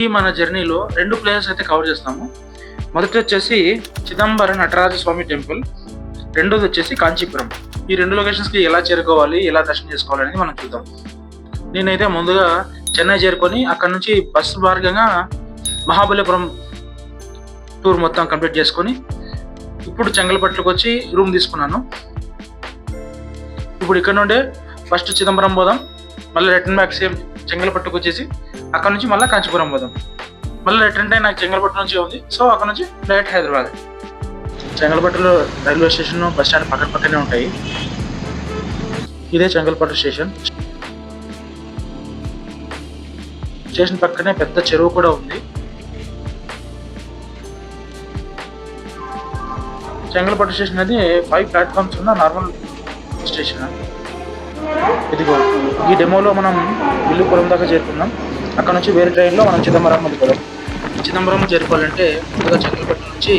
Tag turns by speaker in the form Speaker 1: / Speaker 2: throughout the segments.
Speaker 1: ఈ మన జర్నీలో 2 ప్లేసెస్ అయితే కవర్ చేస్తాము. మొదటి వచ్చేసి చిదంబర నటరాజ స్వామి టెంపుల్, రెండోది వచ్చేసి కాంచీపురం. ఈ 2 లొకేషన్స్కి ఎలా చేరుకోవాలి, ఎలా దర్శనం చేసుకోవాలి అనేది మనం చూద్దాం. నేనైతే ముందుగా చెన్నై చేరుకొని అక్కడ నుంచి బస్సు మార్గంగా మహాబలిపురం టూర్ మొత్తం కంప్లీట్ చేసుకొని ఇప్పుడు చెంగల్పట్టుకు వచ్చి రూమ్ తీసుకున్నాను. ఇప్పుడు ఇక్కడ నుండే ఫస్ట్ చిదంబరం పోదాం, మళ్ళీ రిటర్న్ బ్యాక్ సేమ్ చెంగల్పట్టుకు వచ్చేసి అక్కడ నుంచి మళ్ళీ కాంచీపురం పోదాం. మళ్ళీ రిటర్న్ టైం నాకు చెంగల్పట్టు నుంచి ఉంది, సో అక్కడ నుంచి డైరెక్ట్ హైదరాబాద్. చెంగల్పట్టులో రైల్వే స్టేషన్, బస్ స్టాండ్ పక్కనే ఉంటాయి. ఇదే చెంగల్పట్టు స్టేషన్. స్టేషన్ పక్కనే పెద్ద చెరువు కూడా ఉంది. చెంగల్పట్టు స్టేషన్ అనేది 5 ప్లాట్ఫామ్స్ ఉన్న నార్మల్ స్టేషన్. ఇదిగో ఈ డెమోలో మనం విల్లుపురం దాకా చేరుకున్నాం. అక్కడ నుంచి వేరే ట్రైన్లో మనం చిదంబరం వెళ్ళిపోదాం. చిదంబరం చేరుకోవాలంటే ముందుగా చెంగల్పట్టు నుంచి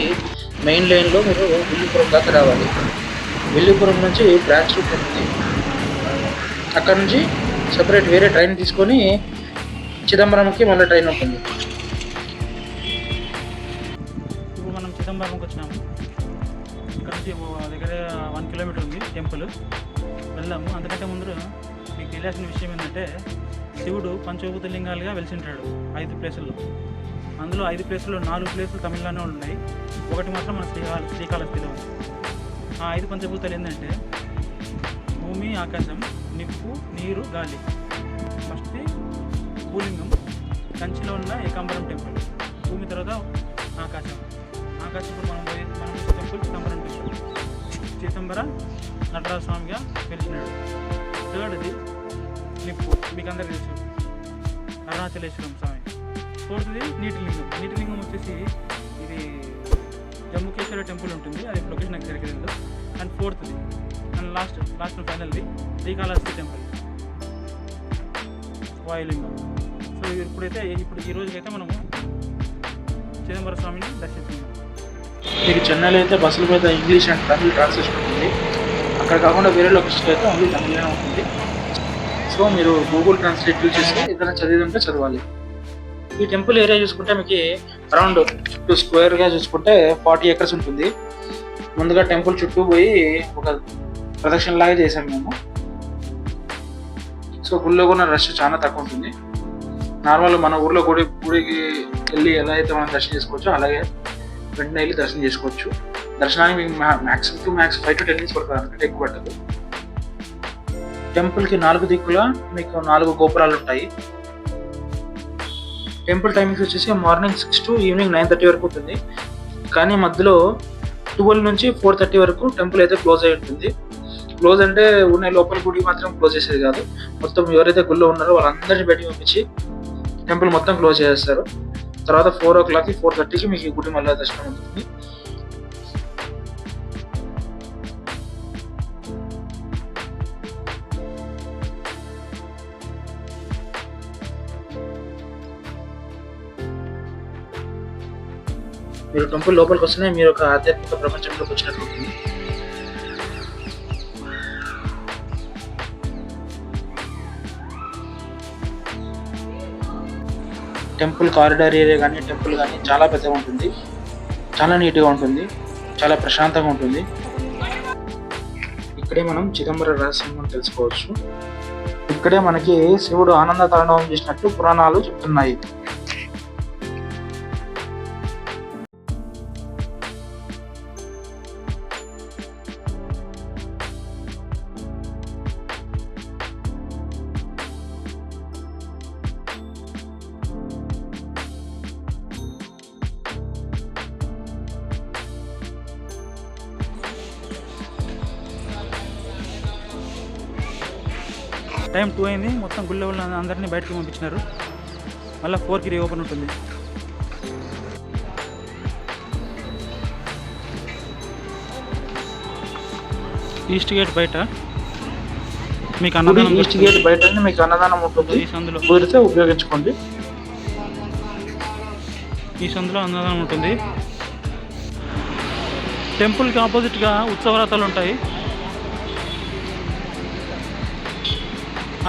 Speaker 1: మెయిన్ లైన్లో మీరు విల్లుపురం దాకా రావాలి. విల్లుపురం నుంచి బ్రాంచ్ రూట్ ఉంటుంది. అక్కడ నుంచి సపరేట్ వేరే ట్రైన్ తీసుకొని చిదంబరంకి మళ్ళీ ట్రైన్ ఉంటుంది. ఇప్పుడు మనం చిదంబరంకి వచ్చినాము. ఇక్కడ నుంచి దగ్గర 1 కిలోమీటర్ ఉంది టెంపుల్, వెళ్దాము. అందుకంటే ముందు మీకు తెలియాల్సిన విషయం ఏంటంటే శివుడు పంచభూత లింగాలుగా వెలిసింటాడు 5 ప్లేసుల్లో. అందులో 5 ప్లేసుల్లో 4 ప్లేసులు తమిళనాడులో ఉన్నాయి, ఒకటి మాత్రం మన శ్రీకాళహస్తిలో ఉంది. ఆ 5 పంచభూతాలు ఏంటంటే భూమి, ఆకాశం, నిప్పు, నీరు, గాలి. ఫస్ట్ భూలింగం, కంచిలో ఉన్న ఏకాంబరం టెంపుల్. భూమి తర్వాత ఆకాశం. ఇప్పుడు మనం టెంపుల్ చిదంబరం టెంపుల్. చిదంబర నటరాజ స్వామిగా వెలిసినాడు. థర్డ్ది నిప్పు, మీకు అందరికీ తెలుసు, అరుణాచలేశ్వరం స్వామి. ఫోర్త్ది నీటిలింగం వచ్చేసి ఇది జమ్ముకేశ్వర టెంపుల్ ఉంటుంది, అది లొకేషన్ నాకు తెలియదు. అండ్ ఫోర్త్ది అండ్ లాస్ట్ ఫైనల్ది శ్రీకాళహస్తి టెంపుల్, వాయులింగం. సో ఇప్పుడు ఈ రోజుకైతే మనము చిదంబర స్వామిని దర్శిస్తున్నాం. మీకు చెన్నైలో అయితే బస్సుల మీద ఇంగ్లీష్ అండ్ తమిళ్ ట్రాన్స్లేషన్ ఉంటుంది. అక్కడ కాకుండా వేరే లొకేషన్కి అయితే ఓన్లీ తమిళనే ఉంటుంది. సో మీరు గూగుల్ ట్రాన్స్లేట్ యూజ్ చేసి ఏదైనా చదివింటే చదవాలి. ఈ టెంపుల్ ఏరియా చూసుకుంటే మీకు అరౌండ్ చుట్టూ స్క్వేర్గా చూసుకుంటే 40 acres ఉంటుంది. ముందుగా టెంపుల్ చుట్టూ పోయి ఒక ప్రదక్షిణ లాగా చేసాం మేము. సో గుళ్ళో కూడా రష్ చాలా తక్కువ ఉంటుంది. నార్మల్ మన ఊర్లో గుడికి వెళ్ళి ఎలా అయితే మనం దర్శనం చేసుకోవచ్చో అలాగే వెంటనే వెళ్ళి దర్శనం చేసుకోవచ్చు. దర్శనానికి మీకు మ్యాక్స్ 5 to 10 minutes పడుతుంది, అంటే ఎక్కువ పట్టదు. టెంపుల్కి 4 దిక్కులా మీకు 4 గోపురాలు ఉంటాయి. టెంపుల్ టైమింగ్స్ వచ్చేసి మార్నింగ్ 6 to ఈవినింగ్ 9:30 వరకు ఉంటుంది. కానీ మధ్యలో 12 నుంచి 4:30 వరకు టెంపుల్ అయితే క్లోజ్ అయి ఉంటుంది. క్లోజ్ అంటే ఉన్న లోపల గుడి మాత్రం క్లోజ్ చేసేది కాదు, మొత్తం ఎవరైతే గుళ్ళో ఉన్నారో వాళ్ళందరినీ బయటికి పంపించి టెంపుల్ మొత్తం క్లోజ్ చేసేస్తారు. తర్వాత 4 o'clock 4:30కి మీకు ఈ గుడి మళ్ళీ దర్శనం ఉంటుంది. మీరు టెంపుల్ లోపలికి వస్తేనే మీరు ఒక ఆధ్యాత్మిక ప్రపంచంలోకి వచ్చినట్లు ఉంటుంది. టెంపుల్ కారిడార్ ఏరియా కానీ టెంపుల్ కానీ చాలా పెద్దగా ఉంటుంది, చాలా నీట్గా ఉంటుంది, చాలా ప్రశాంతంగా ఉంటుంది. ఇక్కడే మనం చిదంబర రహస్యం తెలుసుకోవచ్చు. ఇక్కడే మనకి శివుడు ఆనంద తాండవం చేసినట్టు పురాణాలు చెప్తున్నాయి. టైం 2 అయింది. మొత్తం గుళ్ళ వాళ్ళ అందరినీ బయటకు పంపించినారు. మళ్ళీ 4కి రీఓపెన్ ఉంటుంది. ఈస్ట్ గేట్ బయట మీకు అన్నదానం, ఈస్ట్ గేట్ బయట మీకు అన్నదానం ఉంటుంది. ఈ సందులో కుదిరితే ఉపయోగించుకోండి. ఈ సందులో అన్నదానం ఉంటుంది. టెంపుల్కి ఆపోజిట్గా ఉత్సవరథాలు ఉంటాయి.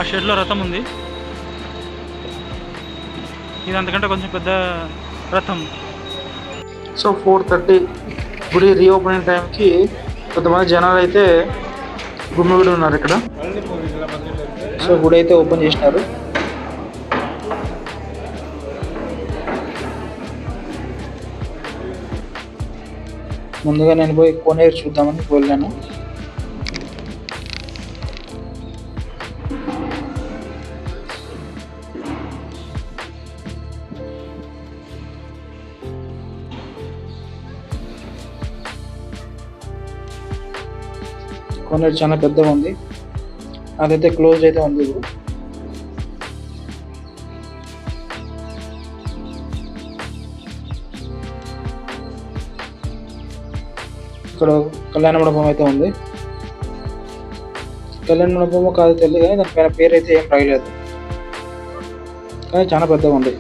Speaker 1: ఆ షెడ్లో రథం ఉంది. ఇది అంతకంటే కొంచెం పెద్ద రథం.
Speaker 2: సో 4:30 గుడి రీఓపెనింగ్ టైంకి కొంతమంది జనాలు అయితే గుమిగూడి ఉన్నారు ఇక్కడ. సో గుడి అయితే ఓపెన్ చేసినారు. ముందుగా నేను పోయి కోనేరు చూద్దామని వెళ్ళాను. కోనేరు చాలా పెద్దగా ఉంది. అదైతే క్లోజ్ అయితే ఉంది ఇప్పుడు. ఇక్కడ కళ్యాణ మండపం అయితే ఉంది. కళ్యాణ మండపం కాదు తెలియదు కానీ దానిపైన పేరు అయితే ఏం రాయలేదు, కానీ చాలా పెద్దగా ఉంది.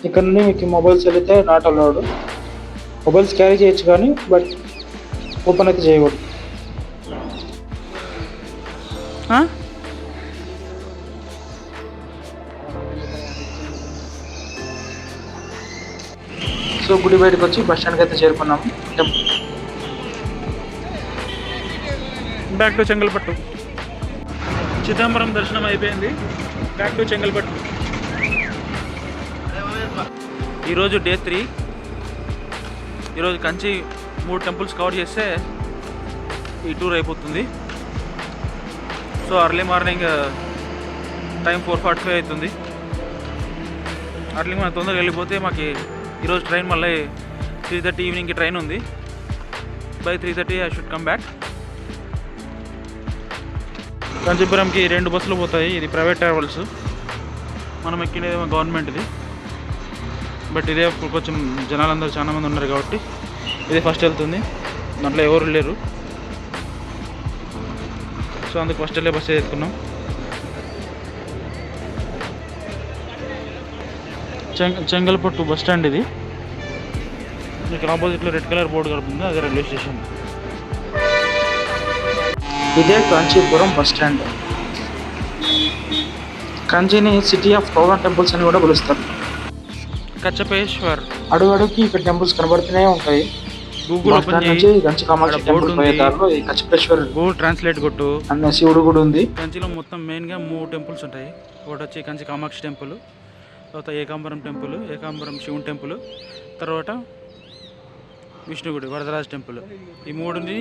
Speaker 2: ఇక్కడ నుండి మీకు మొబైల్స్ వెళితే నాట్ అలౌడ్. మొబైల్స్ క్యారీ చేయొచ్చు కానీ బట్ ఓపెన్ అయితే చేయకూడదు. సో గుడి బయటకు వచ్చి బస్ స్టాండ్కి అయితే చేరుకున్నాము.
Speaker 1: Back to Chengalpattu. చిదంబరం దర్శనం అయిపోయింది. Back to Chengalpattu. ఈరోజు డే 3. ఈరోజు కంచి 3 టెంపుల్స్ కవర్ చేస్తే ఈ టూర్ అయిపోతుంది. సో అర్లీ మార్నింగ్ టైం 4:45 అవుతుంది. అర్లీ మనం తొందరగా వెళ్ళిపోతే మాకు ఈరోజు ట్రైన్ మళ్ళీ 3:30 ఈవినింగ్కి ట్రైన్ ఉంది. By 3:30 I should come back. కాంచీపురంకి 2 బస్సులు పోతాయి. ఇది ప్రైవేట్ ట్రావెల్స్, మనం ఎక్కినదేమో గవర్నమెంట్ది. బట్ ఇదే కొంచెం జనాలందరూ చాలా మంది ఉన్నారు కాబట్టి ఇదే ఫస్ట్ వెళ్తుంది. దాంట్లో ఎవరు లేరు, సో అందుకు ఫస్ట్ వెళ్ళే బస్సు ఎత్తుకున్నాం. చెంగల్పట్టు బస్ స్టాండ్ ఇది. మీకు ఆపోజిట్లో రెడ్ కలర్ బోర్డు కలుపుతుంది, అదే రైల్వే స్టేషన్.
Speaker 2: ఇదే కాంచీపురం బస్ స్టాండ్. కంచిని సిటీ ఆఫ్ 1000 టెంపుల్స్ అని కూడా పిలుస్తారు.
Speaker 1: కచ్చపేశ్వర్
Speaker 2: అడుగడుగుకి ఇక్కడ టెంపుల్స్ కనబడుతూనే ఉంటాయి.
Speaker 1: గూగుల్ ఓపెన్
Speaker 2: నుంచి కంచి కామాక్షి టెంపుల్ పోయే దారిలో ఈ కచ్చపేశ్వర్
Speaker 1: గూగుల్ ట్రాన్స్లేట్ కొట్టు
Speaker 2: అన్న శివుడు కూడా ఉంది.
Speaker 1: కంచిలో మొత్తం మెయిన్గా 3 టెంపుల్స్ ఉంటాయి. ఒకటి వచ్చి కంచి కామాక్షి టెంపుల్, తర్వాత ఏకాంబరం టెంపుల్, ఏకాంబరం శివుని టెంపుల్, తర్వాత విష్ణుగుడి వరదరాజ టెంపుల్. ఈ 3ని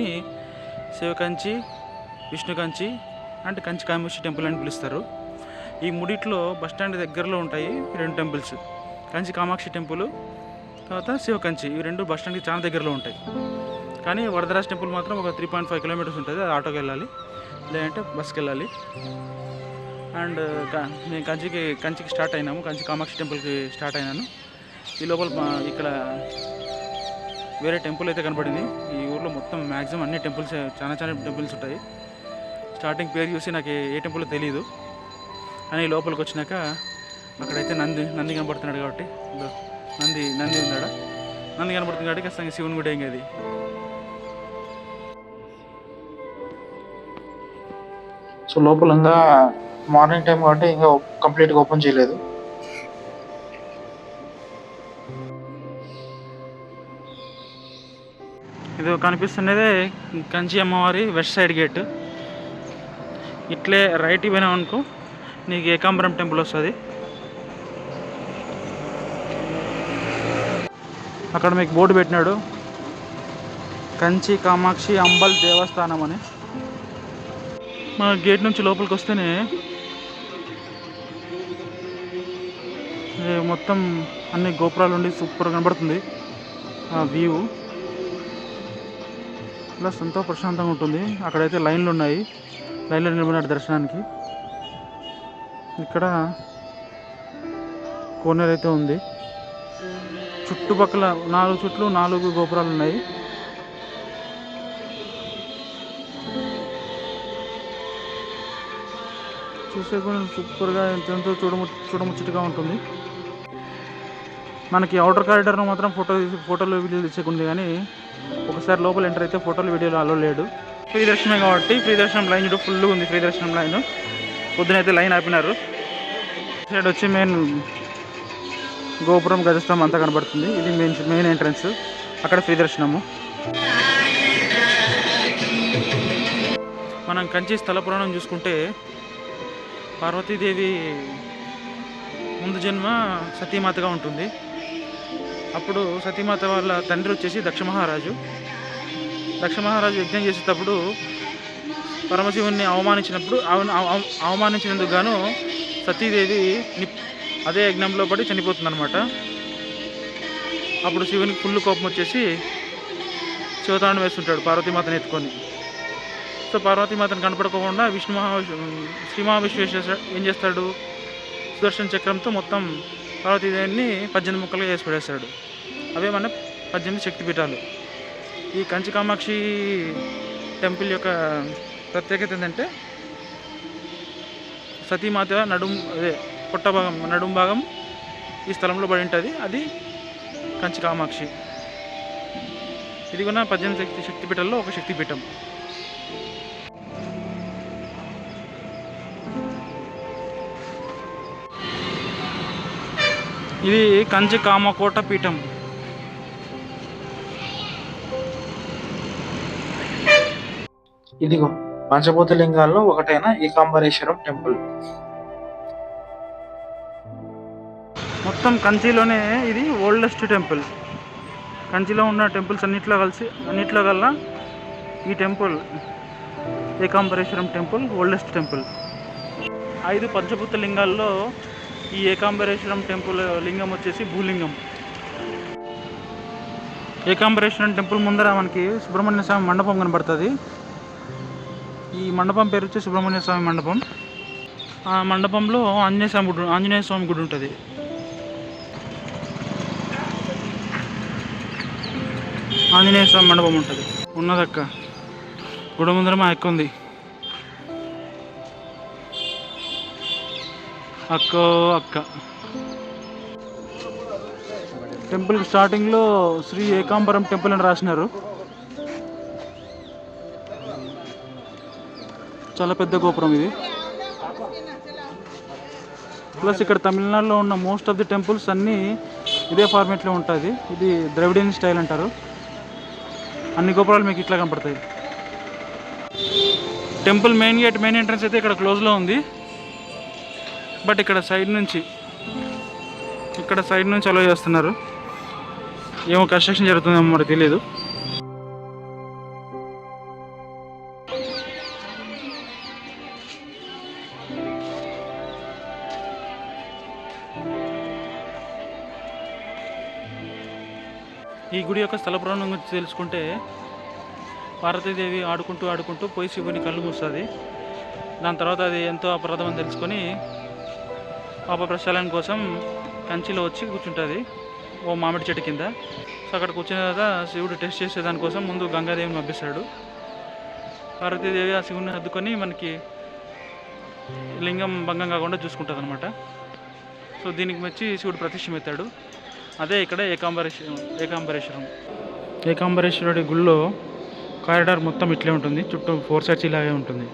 Speaker 1: శివకంచి, విష్ణు కంచి అంటే కంచి కామాక్షి టెంపుల్ అని పిలుస్తారు. ఈ మూడిట్లో బస్ స్టాండ్ దగ్గరలో ఉంటాయి 2 టెంపుల్స్, కంచి కామాక్షి టెంపుల్, తర్వాత శివకంచి. ఈ 2 బస్ స్టాండ్కి చాలా దగ్గరలో ఉంటాయి. కానీ వరదరాజ టెంపుల్ మాత్రం ఒక 3.5 కిలోమీటర్స్ ఉంటుంది. అది ఆటోకి వెళ్ళాలి, లేదంటే బస్కి వెళ్ళాలి. అండ్ నేను కంచికి స్టార్ట్ అయినాము. కంచి కామాక్షి టెంపుల్కి స్టార్ట్ అయినాను. ఈ లోపల ఇక్కడ వేరే టెంపుల్ అయితే కనపడింది. ఈ ఊర్లో మొత్తం మ్యాక్సిమం అన్ని టెంపుల్స్, చాలా టెంపుల్స్ ఉంటాయి. స్టార్టింగ్ పేరు చూసి నాకు ఏ టెంపుల్ తెలియదు, అని లోపలికి వచ్చినాక అక్కడైతే నంది కనపడుతున్నాడు కాబట్టి నంది ఉన్నాడా, నంది కనపడుతుంది కాబట్టి ఖచ్చితంగా శివుని కూడా ఏం అది.
Speaker 2: సో లోపల ఇంకా మార్నింగ్ టైం కాబట్టి ఇంకా కంప్లీట్గా ఓపెన్ చేయలేదు.
Speaker 1: ఇది కనిపిస్తున్నదే కంచి అమ్మవారి వెస్ట్ సైడ్ గేట్. ఇట్లే రైట్ పోయినావు అనుకో నీకు ఏకాంబరం టెంపుల్ వస్తుంది. అక్కడ మీకు బోర్డు పెట్టినాడు కంచి కామాక్షి అంబల్ దేవస్థానం అని. మన గేట్ నుంచి లోపలికి వస్తేనే మొత్తం అన్ని గోపురాలు ఉండి సూపర్ కనబడుతుంది ఆ వ్యూ. ప్లస్ ఎంతో ప్రశాంతంగా ఉంటుంది. అక్కడైతే లైన్లు ఉన్నాయి, లైన్లో నిలబడినాడు దర్శనానికి. ఇక్కడ కోనేరు అయితే ఉంది. చుట్టుపక్కల 4 చుట్లు 4 గోపురాలు ఉన్నాయి. చూసే కూడా సూపర్గా ఎంతో చూడముచ్చటగా ఉంటుంది. మనకి అవుటర్ కారిడార్లో మాత్రం ఫోటోలు వీడియోలు తీసేకుంది, కానీ ఒకసారి లోపల ఎంటర్ అయితే ఫోటోలు వీడియోలు అలో లేడు. ఫ్రీ దర్శనమే కాబట్టి ఫ్రీ దర్శనం లైన్ చూడ ఫుల్గా ఉంది. ఫ్రీ దర్శనం లైన్ పొద్దునైతే లైన్ ఆపినారు. సైడ్ వచ్చి మెయిన్ గోపురం గజస్తంభం అంతా కనబడుతుంది. ఇది మెయిన్ ఎంట్రన్స్, అక్కడ ఫ్రీ దర్శనము. మనం కంచి స్థల పురాణం చూసుకుంటే పార్వతీదేవి ముందు జన్మ సతీమాతగా ఉంటుంది. అప్పుడు సతీమాత వాళ్ళ తండ్రి వచ్చేసి దక్ష మహారాజు యజ్ఞం చేసేటప్పుడు పరమశివుని అవమానించినందుకు గాను సతీదేవి అదే యజ్ఞంలో పడి చనిపోతుందన్నమాట. అప్పుడు శివునికి ఫుల్ కోపం వచ్చేసి శివతాండం వేస్తుంటాడు పార్వతీమాతను ఎత్తుకొని. సో పార్వతీమాతను కనపడకుండా శ్రీ మహావిశ్వేశ్వర ఏం చేస్తాడు, సుదర్శన చక్రంతో మొత్తం పార్వతీదేవిని 18 ముక్కలుగా చేసి పడేస్తాడు. అవే మన 18 శక్తిపీఠాలు. ఈ కంచి కామాక్షి టెంపుల్ యొక్క ప్రత్యేకత ఏంటంటే సతీమాత నడుం భాగం ఈ స్థలంలో పడి ఉంటుంది. అది కంచి కామాక్షి. ఇది కూడా 18 శక్తిపీఠాల్లో ఒక శక్తిపీఠం. ఇది కంచి కామకోట పీఠం.
Speaker 2: ఇదిగో పంచభూత లింగాల్లో ఒకటైన ఏకాంబరేశ్వరం టెంపుల్.
Speaker 1: మొత్తం కంచిలోనే ఇది ఓల్డెస్ట్ టెంపుల్. కంచిలో ఉన్న టెంపుల్స్ అన్నిట్లో కల్లా ఈ temple Ekambareswaram temple oldest temple. 5 పంచభూత లింగాల్లో ఈ ఏకాంబరేశ్వరం టెంపుల్ లింగం వచ్చేసి భూలింగం. ఏకాంబరేశ్వరం టెంపుల్ ముందర మనకి సుబ్రహ్మణ్య స్వామి మండపం కనబడుతుంది. ఈ మండపం పేరు వచ్చి సుబ్రహ్మణ్య స్వామి మండపం. ఆ మండపంలో ఆంజనేయ స్వామి గుడి ఉంటుంది. ఆంజనేయ స్వామి మండపం ఉంటుంది. ఉన్నదక్క గుడి ముందర మా అక్క ఉంది. అక్క టెంపుల్కి స్టార్టింగ్లో శ్రీ ఏకాంబరం టెంపుల్ అని రాసినారు. చాలా పెద్ద గోపురం ఇది. ప్లస్ ఇక్కడ తమిళనాడులో ఉన్న మోస్ట్ ఆఫ్ ది టెంపుల్స్ అన్నీ ఇదే ఫార్మేట్లో ఉంటుంది. ఇది ద్రవిడియన్ స్టైల్ అంటారు. అన్ని గోపురాలు మీకు ఇట్లా కనపడతాయి. టెంపుల్ మెయిన్ ఎంట్రన్స్ అయితే ఇక్కడ క్లోజ్లో ఉంది. బట్ ఇక్కడ సైడ్ నుంచి అలో చేస్తున్నారు. ఏమో కన్స్ట్రక్షన్ జరుగుతుందేమో మరి తెలియదు. ఈ గుడి యొక్క స్థల పురాణం గురించి తెలుసుకుంటే పార్వతీదేవి ఆడుకుంటూ పోయి శివుని కళ్ళు మూస్తుంది. దాని తర్వాత అది ఎంతో అపరాధం అని తెలుసుకొని పాప ప్రక్షాళన కోసం కంచిలో వచ్చి కూర్చుంటుంది ఓ మామిడి చెట్టు కింద. సో అక్కడ కూర్చున్న తర్వాత శివుడు టెస్ట్ చేసే దానికోసం ముందు గంగాదేవిని పంపిస్తాడు. పార్వతీదేవి ఆ శివుని హద్దుకొని మనకి లింగం భంగం కాకుండా చూసుకుంటుంది అనమాట. సో దీనికి మెచ్చి శివుడు ప్రతిష్ఠమెత్తాడు. అదే ఇక్కడ ఏకాంబరేశ్వరుడి గుళ్ళో కారిడార్ మొత్తం ఇట్లే ఉంటుంది. చుట్టూ 4 సైడ్స్ ఇలాగే ఉంటుంది.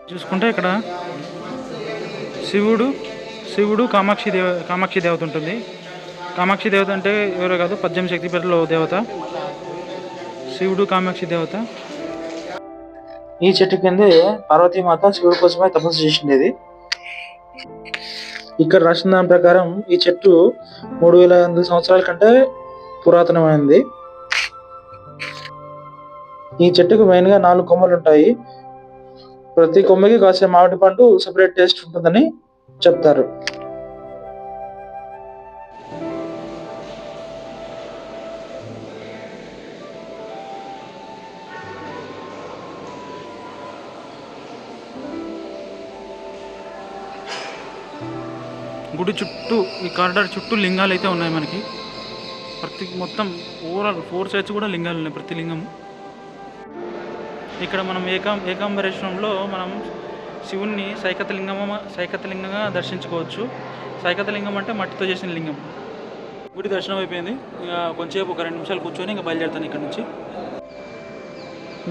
Speaker 1: చూసుకుంటే ఇక్కడ శివుడు కామాక్షి దేవత ఉంటుంది. కామాక్షి దేవత అంటే ఎవరో కాదు, 18 శక్తిపీఠాల్లో దేవత శివుడు కామాక్షి దేవత.
Speaker 2: ఈ చెట్టు కిందే పార్వతీమాత శివుడి కోసమే తపస్సు చేసిండేది. ఇక్కడ రాసిన దాని ప్రకారం ఈ చెట్టు 3800 సంవత్సరాల కంటే పురాతనమైనది. ఈ చెట్టుకు మెయిన్ గా 4 కొమ్మలు ఉంటాయి. ప్రతి కొమ్మకి కాసే మామిడి పండు సెపరేట్ టేస్ట్ ఉంటుందని చెప్తారు.
Speaker 1: గుడి చుట్టూ ఈ కారిడార్ చుట్టూ లింగాలు అయితే ఉన్నాయి మనకి. మొత్తం ఓవరాల్ 4 సైడ్స్ కూడా లింగాలు ఉన్నాయి, ప్రతి లింగము. ఇక్కడ మనం ఏకాంబరేశ్వరంలో మనం శివుణ్ణి సైకతలింగంగా దర్శించుకోవచ్చు. సైకతలింగం అంటే మట్టితో చేసిన లింగం. గుడి దర్శనం అయిపోయింది. ఇక కొంచెంసేపు ఒక 2 నిమిషాలు కూర్చొని ఇంకా బయలుదేరుతాను ఇక్కడ నుంచి.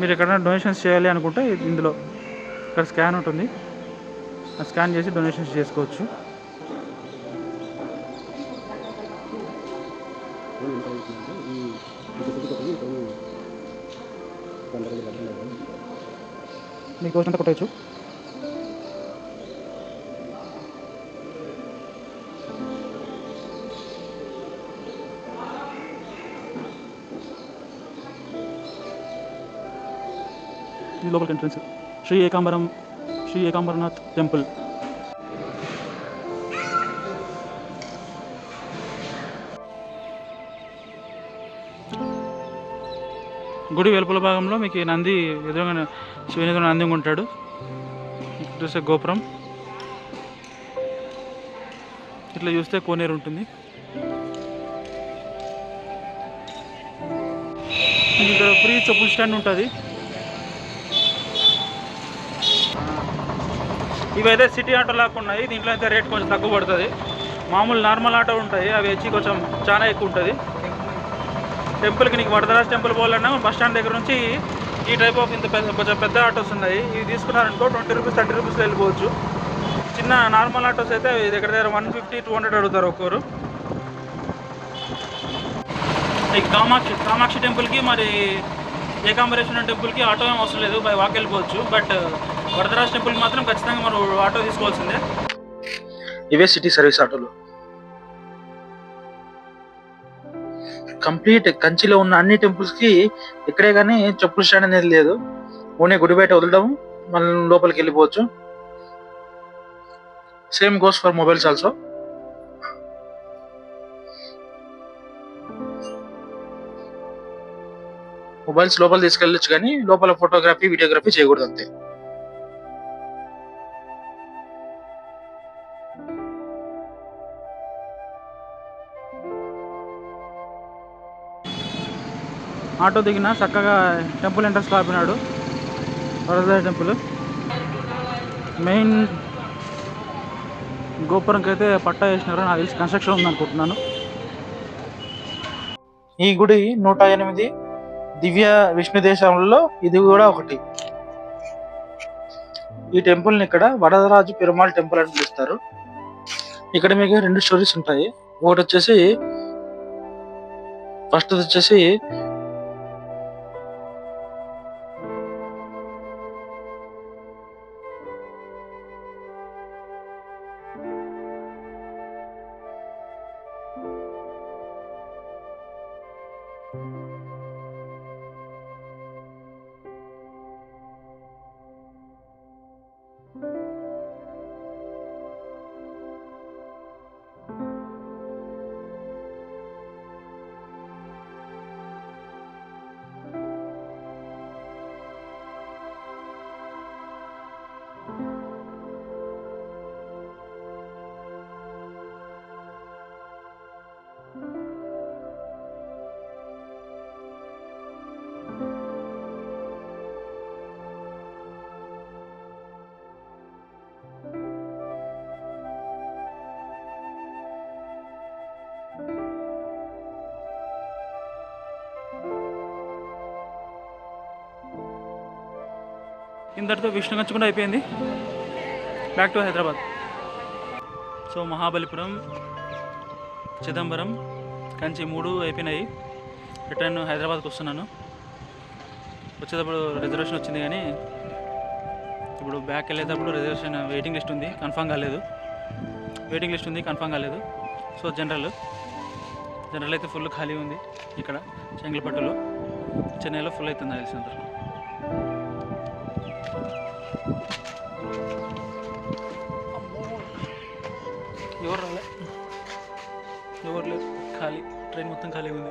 Speaker 1: మీరు ఎక్కడైనా డొనేషన్స్ చేయాలి అనుకుంటే ఇందులో ఇక్కడ స్కాన్ ఉంటుంది, ఆ స్కాన్ చేసి డొనేషన్స్ చేసుకోవచ్చు. మీకు వచ్చినంత కొట్టచ్చు. ఇది లోపలికి ఎంట్రన్స్. శ్రీ ఏకాంబరనాథ్ టెంపుల్. గుడి వెలుపల భాగంలో మీకు నంది ఎదురుగా శివుని ఎదురుగా నంది ఉంటాడు. చూస్తే గోపురం, ఇట్లా చూస్తే కోనేరు ఉంటుంది. ఇక్కడ ఫ్రీ చెప్పుల స్టాండ్ ఉంటుంది. ఇవైతే సిటీ ఆటో లాగా ఉన్నాయి. దీంట్లో అయితే రేట్ కొంచెం తక్కువ పడుతుంది. మామూలు నార్మల్ ఆటో ఉంటాయి, అవి వచ్చి కొంచెం చాలా ఎక్కువ ఉంటుంది. టెంపుల్కి నీకు వరదరాజ టెంపుల్ పోవాలన్నా బస్ స్టాండ్ దగ్గర నుంచి ఈ టైప్ ఆఫ్ కొంచెం పెద్ద ఆటోస్ ఉన్నాయి. ఇవి తీసుకున్నారనుకో 20 రూపీస్ 30 రూపీస్లో వెళ్ళిపోవచ్చు. చిన్న నార్మల్ ఆటోస్ అయితే దగ్గర 150-200 అడుగుతారు ఒక్కొరు. ఈ కామాక్షి టెంపుల్కి మరి ఏకాంబరేశ్వరం టెంపుల్కి ఆటో ఏం అవసరం లేదు, బై వాక్ వెళ్ళిపోవచ్చు. బట్ వరదరాజ టెంపుల్ మాత్రం ఖచ్చితంగా మనం ఆటో తీసుకోవాల్సిందే.
Speaker 2: ఇవే సిటీ సర్వీస్ ఆటోలు. కంప్లీట్ కంచిలో ఉన్న అన్ని టెంపుల్స్కి ఇక్కడే కానీ చెప్పుల స్టాండ్ అనేది లేదు. ఓన్లీ గుడి బయట వదలడం, మళ్ళీ లోపలికి వెళ్ళిపోవచ్చు. Same goes for mobiles also. Mobiles లోపల తీసుకెళ్ళొచ్చు కానీ లోపల ఫోటోగ్రఫీ వీడియోగ్రఫీ చేయకూడదు అంతే.
Speaker 1: ఆటో దిగిన చక్కగా టెంపుల్ ఎంట్రన్స్ ఆపినాడు. వరదరాజ టెంపుల్ మెయిన్ గోపురంకి అయితే పట్టా వేసినారు. నాకు తెలిసి కన్స్ట్రక్షన్ ఉందనుకుంటున్నాను.
Speaker 2: ఈ గుడి 108 దివ్య విష్ణు దేశాలలో ఇది కూడా ఒకటి. ఈ టెంపుల్ని ఇక్కడ వరదరాజు పెరుమాళ్ టెంపుల్ అని పిలుస్తారు. ఇక్కడ మీకు 2 స్టోరీస్ ఉంటాయి. ఒకటి వచ్చేసి ఫస్ట్ వచ్చేసి
Speaker 1: ఇంతటితో విష్ణుగంజ్ కూడా అయిపోయింది. Back to Hyderabad. So Mahabalipuram, Chidambaram, Kanchi 3 అయిపోయినాయి. రిటర్న్ హైదరాబాద్కి వస్తున్నాను. వచ్చేటప్పుడు రిజర్వేషన్ వచ్చింది కానీ ఇప్పుడు బ్యాక్ వెళ్ళేటప్పుడు రిజర్వేషన్ వెయిటింగ్ లిస్ట్ ఉంది, కన్ఫర్మ్ కాలేదు. సో జనరల్ అయితే ఫుల్ ఖాళీ ఉంది. ఇక్కడ చెంగల్పట్టులో, చెన్నైలో ఫుల్ అవుతుంది తెలిసినంత. ఎవరు లేరు, ఖాళీ. ట్రైన్ మొత్తం ఖాళీ ఉంది.